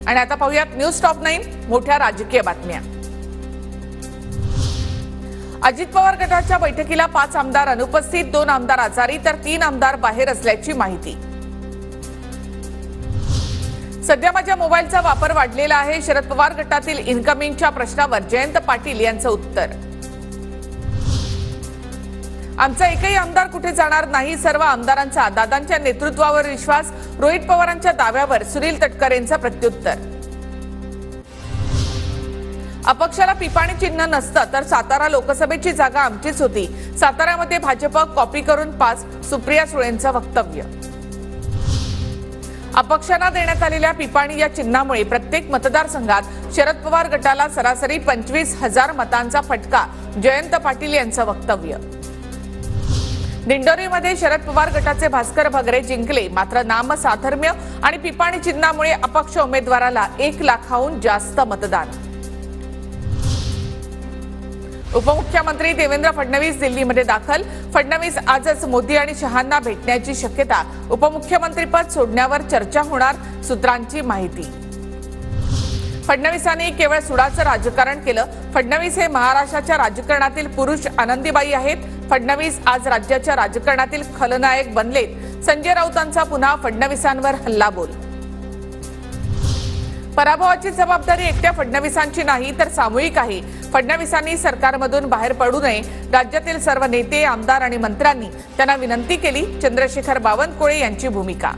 आणि आता पाहूयात न्यूज टॉप 9 मोठ्या राजकीय बातम्या। अजित पवार गटाच्या बैठकीला 5 आमदार अनुपस्थित, 2 आमदार आजारी तर 3 आमदार बाहेर असल्याची माहिती। सध्या माझ्या मोबाईलचा वापर वाढलेला आहे, शरद पवार गटातील इनकमिंगच्या प्रश्नावर जयंत पाटील यांचं उत्तर। आमचा एकही आमदार कुठे जाणार नाही, सर्व आमदारांचा दादांच्या नेतृत्वावर विश्वास, रोहित पवारांच्या दाव्यावर सुनील तटकरेंचं प्रत्युत्तर। अपक्षाला पिपाणी चिन्ह नसतं तर सातारा लोकसभेची जागा आमचीच होती, साताऱ्यामध्ये भाजप कॉपी करून पास, सुप्रिया सुळेंचं वक्तव्य। अपक्षांना देण्यात आलेल्या पिपाणी या चिन्हामुळे प्रत्येक मतदारसंघात शरद पवार गटाला सरासरी 25,000 मतांचा फटका, जयंत पाटील यांचं वक्तव्य। दिंडोरीमध्ये शरद पवार गटाचे भास्कर भगरे जिंकले, मात्र नामसाधर्म्य आणि पिपाणी चिन्हामुळे अपक्ष उमेदवाराला 1 लाखाहून जास्त मतदान। उपमुख्यमंत्री देवेंद्र फडणवीस दिल्लीमध्ये दाखल, फडणवीस आजच मोदी आणि शहांना भेटण्याची शक्यता, उपमुख्यमंत्रीपद सोडण्यावर चर्चा होणार, सूत्रांची माहिती। फडणवीसांनी केवळ सुडाचं राजकारण केलं, फडणवीस हे महाराष्ट्राच्या राजकारणातील पुरुष आनंदीबाई आहेत, फडणवीस आज राज्याच्या राजकारणातील खलनायक बनलेत, संजय राऊतांचा पुन्हा फडणवीसांवर हल्लाबोल। पराभवाची जबाबदारी एकट्या फडणवीसांची नाही तर सामूहिक आहे, फडणवीसांनी सरकारमधून बाहेर पडू नये, राज्यातील सर्व नेते, आमदार आणि मंत्र्यांनी त्यांना विनंती केली, चंद्रशेखर बावनकुळे यांची भूमिका।